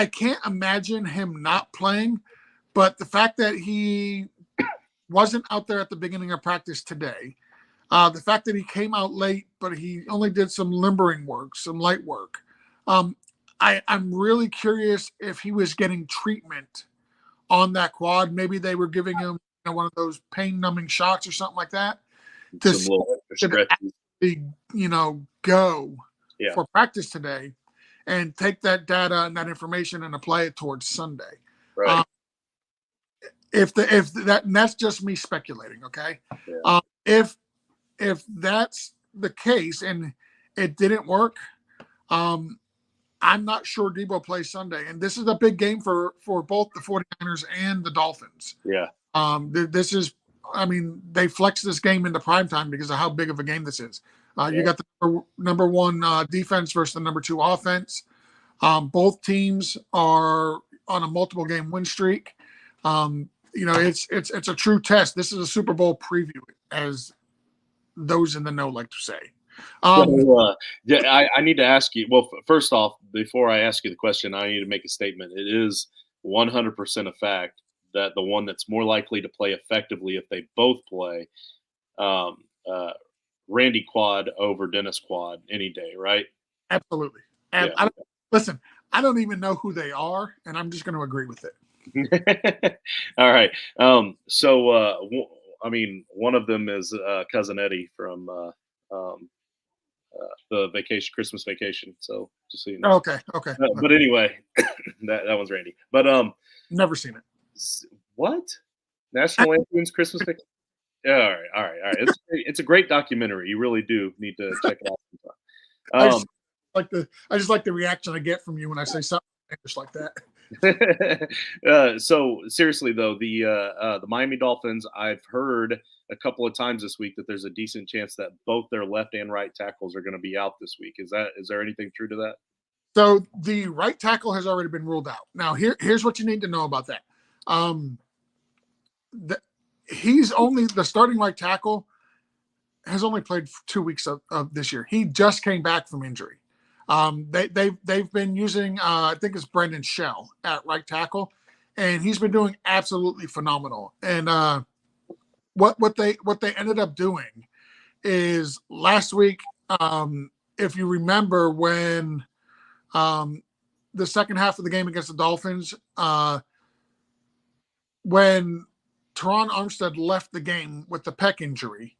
can't imagine him not playing, but the fact that he wasn't out there at the beginning of practice today, the fact that he came out late, but he only did some limbering work, some light work. I'm really curious if he was getting treatment on that quad. Maybe they were giving him one of those pain-numbing shots or something like that to actually, go for practice today and take that data and that information and apply it towards Sunday. Right. If that, and that's just me speculating, okay? Yeah. If that's the case and it didn't work, I'm not sure Deebo plays Sunday. And this is a big game for both the 49ers and the Dolphins. Yeah. This is, they flex this game into primetime because of how big of a game this is. You got the number one defense versus the number 2 offense. Both teams are on a multiple game win streak. It's a true test. This is a Super Bowl preview, as those in the know like to say. I need to ask you. Well, first off, before I ask you the question, I need to make a statement. It is 100% a fact that the one that's more likely to play effectively if they both play, Randy Quad over Dennis Quad any day, right? Absolutely. And yeah. Listen, I don't even know who they are, and I'm just going to agree with it. All right. One of them is Cousin Eddie from the Christmas Vacation. So just so you know. Okay. But anyway, that one's Randy. But never seen it. What? National Lampoon's Christmas Vacation? Yeah, all right. It's a great documentary. You really do need to check it out. I just like the reaction I get from you when I say something just like that. So seriously though, the Miami Dolphins, I've heard a couple of times this week that there's a decent chance that both their left and right tackles are going to be out this week. Is there anything true to that? So the right tackle has already been ruled out. Now here's what you need to know about that. He's only the starting right tackle has only played 2 weeks of this year. He just came back from injury. They've been using I think it's Brendan Shell at right tackle, and he's been doing absolutely phenomenal. And what they ended up doing is last week, if you remember when the second half of the game against the Dolphins, when Teron Armstead left the game with the pec injury,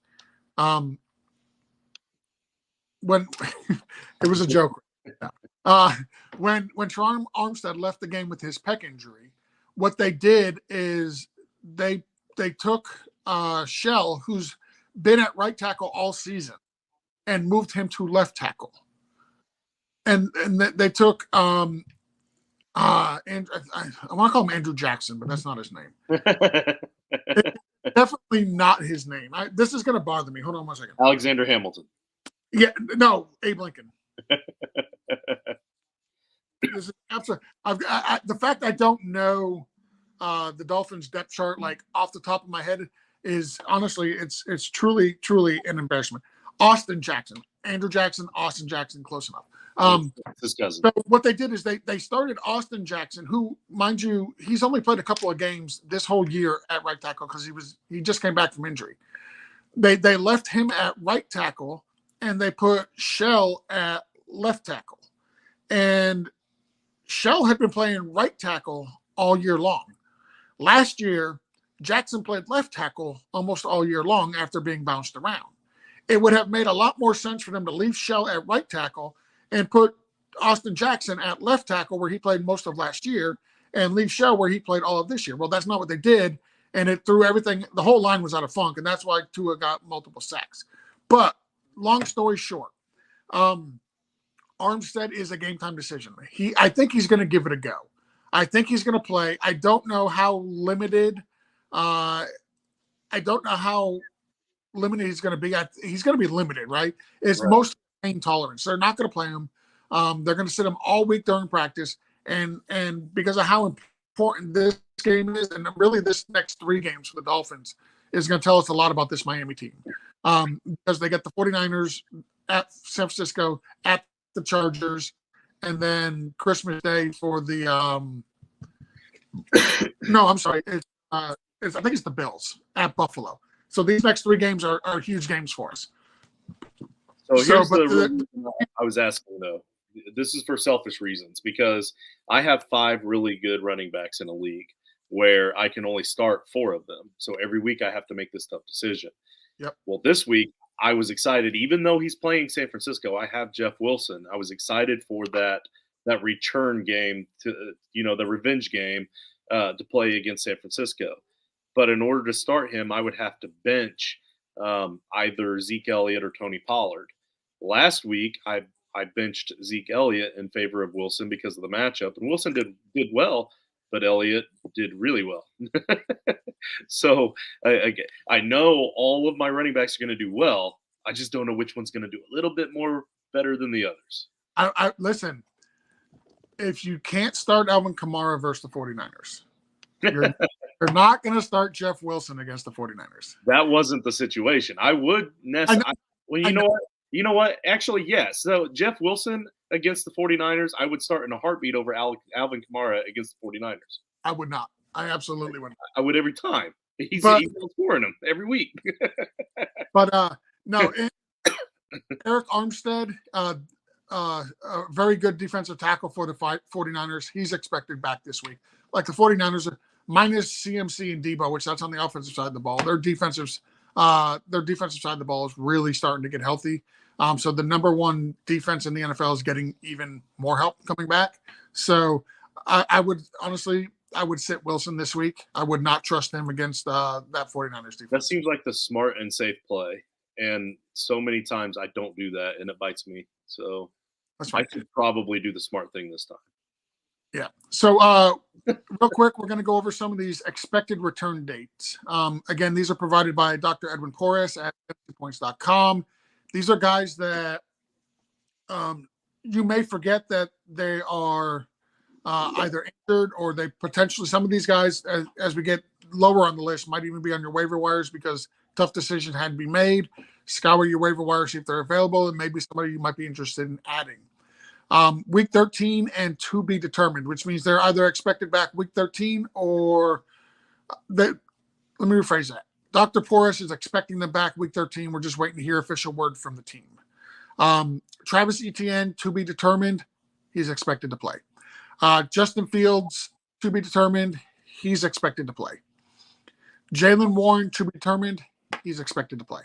when it was a joke. When Teron Armstead left the game with his pec injury, what they did is they took Shell, who's been at right tackle all season, and moved him to left tackle. And they took Andrew, I want to call him Andrew Jackson, but that's not his name. Definitely not his name. This is going to bother me. Hold on 1 second. Alexander Hamilton. Yeah, no, Abe Lincoln. This is absolutely. The fact I don't know the Dolphins depth chart like off the top of my head is honestly it's truly an embarrassment. Austin Jackson, Andrew Jackson, Austin Jackson, close enough. His cousin. So what they did is they started Austin Jackson, who, mind you, he's only played a couple of games this whole year at right tackle because he just came back from injury. They left him at right tackle and they put Shell at left tackle. And Shell had been playing right tackle all year long. Last year, Jackson played left tackle almost all year long after being bounced around. It would have made a lot more sense for them to leave Shell at right tackle and put Austin Jackson at left tackle where he played most of last year and leave show where he played all of this year. Well, that's not what they did, and it threw everything. The whole line was out of funk, and that's why Tua got multiple sacks. But long story short, Armstead is a game time decision. I think he's going to give it a go. I think he's going to play. I don't know how limited. I don't know how limited he's going to be. He's going to be limited, right? It's Right. most pain tolerance. They're not going to play him. They're going to sit him all week during practice, and because of how important this game is, and really this next 3 games for the Dolphins is going to tell us a lot about this Miami team, because they get the 49ers at San Francisco, at the Chargers, and then Christmas Day for the no, I'm sorry, I think it's the Bills at Buffalo. So these next 3 games are huge games for us. So here's the reason I was asking, though. This is for selfish reasons, because I have 5 really good running backs in a league where I can only start 4 of them. So every week I have to make this tough decision. Yep. Well, this week I was excited, even though he's playing San Francisco. I have Jeff Wilson. I was excited for that return game, to the revenge game, to play against San Francisco. But in order to start him, I would have to bench either Zeke Elliott or Tony Pollard. Last week, I benched Zeke Elliott in favor of Wilson because of the matchup, and Wilson did well, but Elliott did really well. So I know all of my running backs are going to do well. I just don't know which one's going to do a little bit more better than the others. I listen. If you can't start Alvin Kamara versus the 49ers, you're not going to start Jeff Wilson against the 49ers. That wasn't the situation. I would you know what? Actually, yes. So Jeff Wilson against the 49ers, I would start in a heartbeat over Alvin Kamara against the 49ers. I would not. I absolutely wouldn't. I would every time. He's scoring them every week. But no, Eric Armstead, a very good defensive tackle for the 49ers. He's expected back this week. Like the 49ers are minus CMC and Debo, which that's on the offensive side of the ball. Their defensive side of the ball is really starting to get healthy. So the number 1 defense in the NFL is getting even more help coming back. So I would sit Wilson this week. I would not trust him against that 49ers defense. That seems like the smart and safe play. And so many times I don't do that, and it bites me. So I should probably do the smart thing this time. Yeah. So real quick, we're going to go over some of these expected return dates. Again, these are provided by Dr. Edwin Porras at points.com. These are guys that you may forget that they are either injured, or they potentially, some of these guys, as we get lower on the list, might even be on your waiver wires because tough decision had to be made. Scour your waiver wires, see if they're available, and maybe somebody you might be interested in adding. Week 13 and to be determined, which means they're either expected back week 13 or let me rephrase that. Dr. Porras is expecting them back week 13. We're just waiting to hear official word from the team. Travis Etienne, to be determined. He's expected to play. Justin Fields, to be determined. He's expected to play. Jaylen Warren, to be determined. He's expected to play.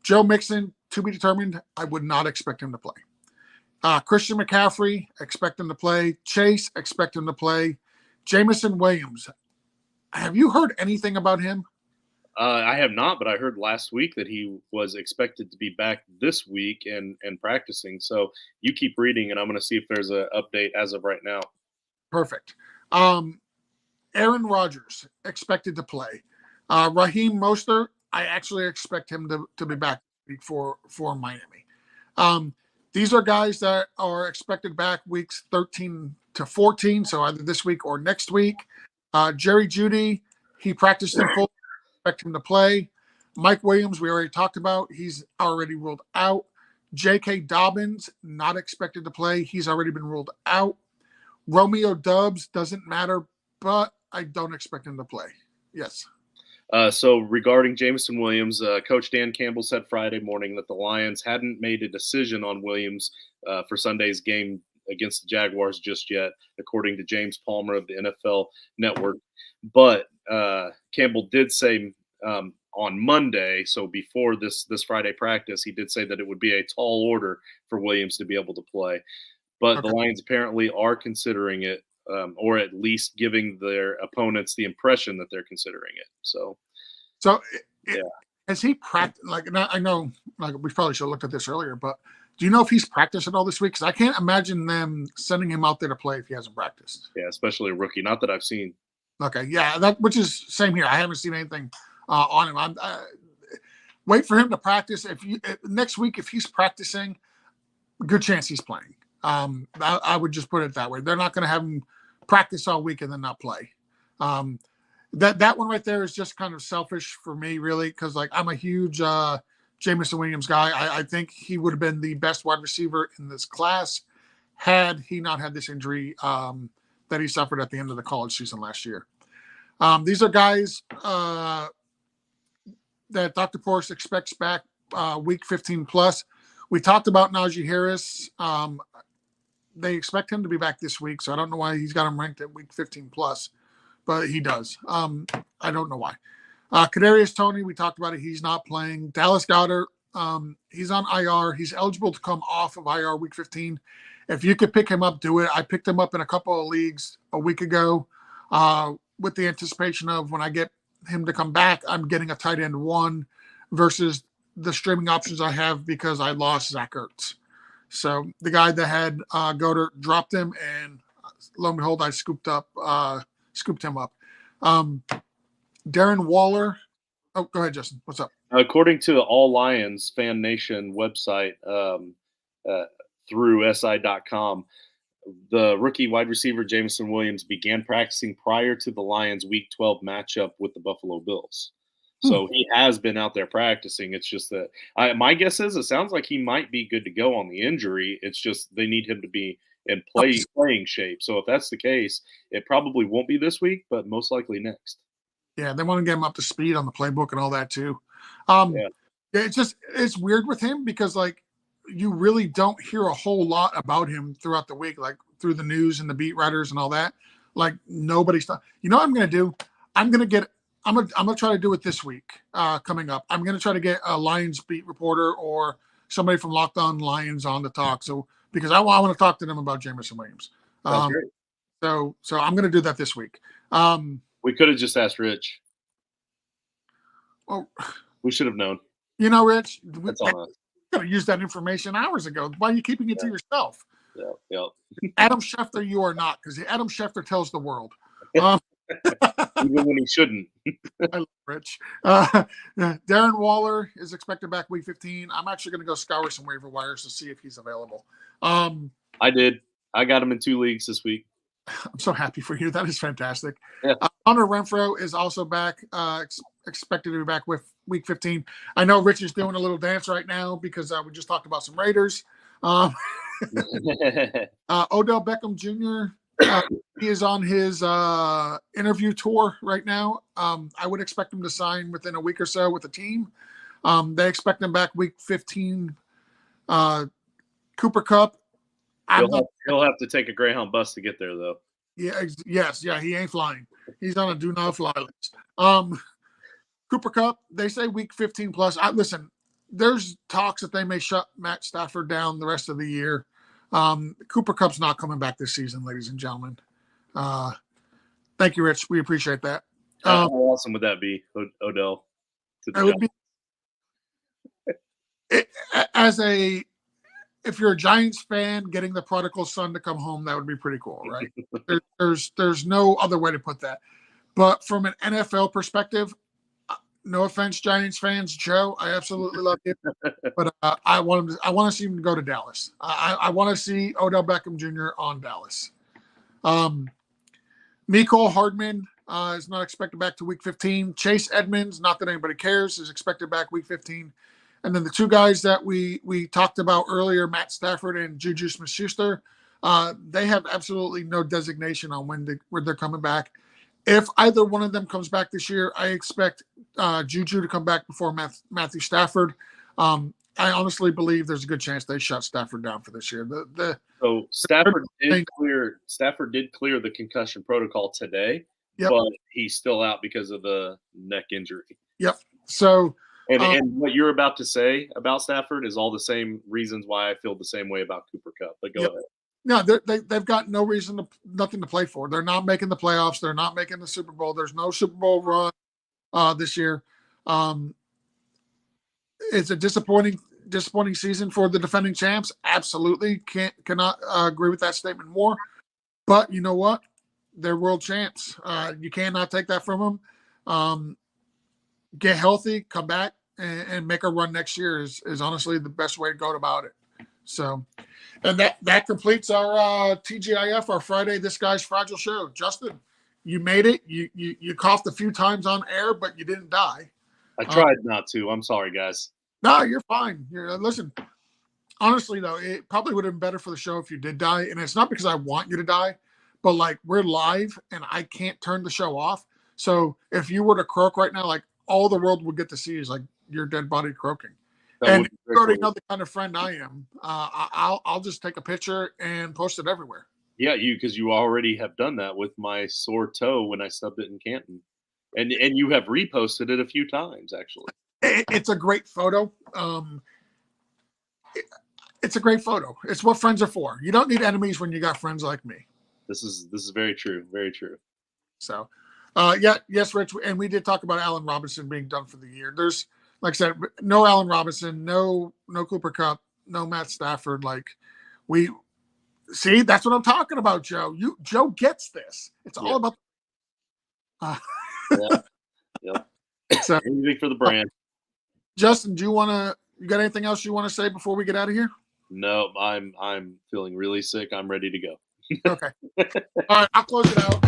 Joe Mixon, to be determined. I would not expect him to play. Christian McCaffrey, expect him to play. Chase, expect him to play. Jameson Williams. Have you heard anything about him? I have not, but I heard last week that he was expected to be back this week and practicing. So you keep reading, and I'm going to see if there's an update as of right now. Perfect. Aaron Rodgers, expected to play. Raheem Mostert, I actually expect him to be back for Miami. These are guys that are expected back weeks 13 to 14, so either this week or next week. Jerry Jeudy, he practiced in full. Expect him to play. Mike Williams, we already talked about. He's already ruled out. J.K. Dobbins, not expected to play. He's already been ruled out. Romeo Doubs, doesn't matter, but I don't expect him to play. Yes. So regarding Jameson Williams, Coach Dan Campbell said Friday morning that the Lions hadn't made a decision on Williams for Sunday's game against the Jaguars just yet, according to James Palmer of the NFL Network. But Campbell did say on Monday, so before this Friday practice, he did say that it would be a tall order for Williams to be able to play. But the Lions apparently are considering it. or at least giving their opponents the impression that they're considering it. So yeah. Has he practiced? Like, I know, like we probably should have looked at this earlier, but do you know if he's practiced at all this week? Because I can't imagine them sending him out there to play if he hasn't practiced. Yeah, especially a rookie. Not that I've seen. Okay, yeah, that which is same here. I haven't seen anything on him. Wait for him to practice. Next week, if he's practicing, good chance he's playing. I would just put it that way. They're not going to have him practice all week and then not play. That one right there is just kind of selfish for me, really, because like I'm a huge Jameson Williams guy. I think he would have been the best wide receiver in this class had he not had this injury that he suffered at the end of the college season last year. These are guys that Dr. Porras expects back week 15 plus. We talked about Najee Harris. They expect him to be back this week, so I don't know why he's got him ranked at week 15 plus. But he does. I don't know why. Kadarius Toney, we talked about it. He's not playing. Dallas Goedert, he's on IR. He's eligible to come off of IR week 15. If you could pick him up, do it. I picked him up in a couple of leagues a week ago with the anticipation of when I get him to come back, I'm getting a tight end one versus the streaming options I have because I lost Zach Ertz. So the guy that had Goedert dropped him, and lo and behold, I scooped him up. Darren Waller. Oh, go ahead, Justin. What's up? According to the All Lions Fan Nation website through SI.com, the rookie wide receiver Jameson Williams began practicing prior to the Lions' Week 12 matchup with the Buffalo Bills. So he has been out there practicing. It's just that my guess is it sounds like he might be good to go on the injury. It's just they need him to be in playing shape. So if that's the case, it probably won't be this week, but most likely next. Yeah, they want to get him up to speed on the playbook and all that too. It's weird with him because like you really don't hear a whole lot about him throughout the week, like through the news and the beat writers and all that. Like nobody's. You know what I'm going to do? I'm going to try to do it this week coming up. I'm going to try to get a Lions beat reporter or somebody from Locked On Lions on to talk. So because I want to talk to them about Jameson Williams. Great. So I'm going to do that this week. We could have just asked Rich. Well, we should have known. You know, Rich, that's on us. Could have used that information hours ago. Why are you keeping it to yourself? Yeah. Adam Schefter, you are not, because Adam Schefter tells the world. Even when he shouldn't. I love Rich. Darren Waller is expected back week 15. I'm actually going to go scour some waiver wires to see if he's available. I did. I got him in 2 leagues this week. I'm so happy for you. That is fantastic. Yeah. Hunter Renfrow is also back, expected to be back with week 15. I know Rich is doing a little dance right now because we just talked about some Raiders. Odell Beckham Jr., he is on his interview tour right now. I would expect him to sign within a week or so with the team. They expect him back week 15. Cooper Kupp. He'll have to take a Greyhound bus to get there, though. Yeah, he ain't flying. He's on a do not fly list. Cooper Kupp, they say week 15 plus. Listen, there's talks that they may shut Matt Stafford down the rest of the year. Cooper Kupp's not coming back this season, ladies and gentlemen. Thank you, Rich. We appreciate that. How awesome would that be, Odell? It would be if you're a Giants fan, getting the prodigal son to come home, that would be pretty cool, right? There's no other way to put that. But from an NFL perspective, no offense, Giants fans, Joe, I absolutely love you, but I want to see him go to Dallas. I want to see Odell Beckham Jr. on Dallas. Mecole Hardman is not expected back to week 15. Chase Edmonds, not that anybody cares, is expected back week 15. And then the two guys that we talked about earlier, Matt Stafford and Juju Smith-Schuster, they have absolutely no designation on when they're coming back. If either one of them comes back this year, I expect Juju to come back before Matthew Stafford. I honestly believe there's a good chance they shut Stafford down for this year. So Stafford did clear the concussion protocol today, but he's still out because of the neck injury. Yep. So. And what you're about to say about Stafford is all the same reasons why I feel the same way about Cooper Kupp. But go ahead. No, they've got no reason nothing to play for. They're not making the playoffs. They're not making the Super Bowl. There's no Super Bowl run this year. Um, it's a disappointing season for the defending champs. Absolutely, cannot agree with that statement more. But you know what? They're world champs. You cannot take that from them. Get healthy, come back, and make a run next year is honestly the best way to go about it. So, and that completes our TGIF, our Friday This Guy's Fragile show. Justin, you made it. You coughed a few times on air, but you didn't die. I tried not to. I'm sorry, guys. No, you're fine. Listen, honestly, though, it probably would have been better for the show if you did die. And it's not because I want you to die, but like we're live and I can't turn the show off. So if you were to croak right now, like all the world would get to see is like your dead body croaking. And you already know the kind of friend I am. I'll just take a picture and post it everywhere. Yeah, because you already have done that with my sore toe when I stubbed it in Canton, and you have reposted it a few times actually. It's a great photo. It's a great photo. It's what friends are for. You don't need enemies when you got friends like me. This is very true. Very true. So, yes, Rich, and we did talk about Allen Robinson being done for the year. There's, like I said, no Allen Robinson, no Cooper Kupp, no Matt Stafford. Like we see, that's what I'm talking about, Joe. Joe gets this. It's all about. Yep. So, anything for the brand. Justin, you got anything else you want to say before we get out of here? No, I'm feeling really sick. I'm ready to go. Okay. All right, I'll close it out.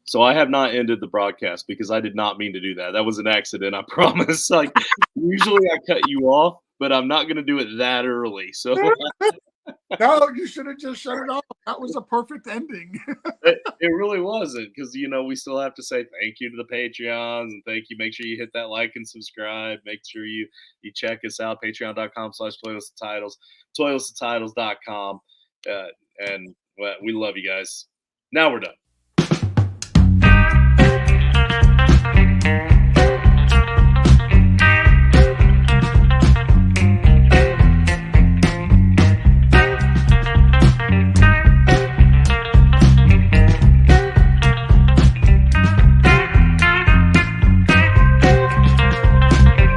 So I have not ended the broadcast because I did not mean to do that. That was an accident, I promise. Like usually I cut you off, but I'm not going to do it that early. So no, you should have just shut it off. That was a perfect ending. it really wasn't because we still have to say thank you to the Patreons and thank you. Make sure you hit that like and subscribe. Make sure you check us out, patreon.com/toiletsandtitles, toiletsandtitles.com. And we love you guys. Now we're done.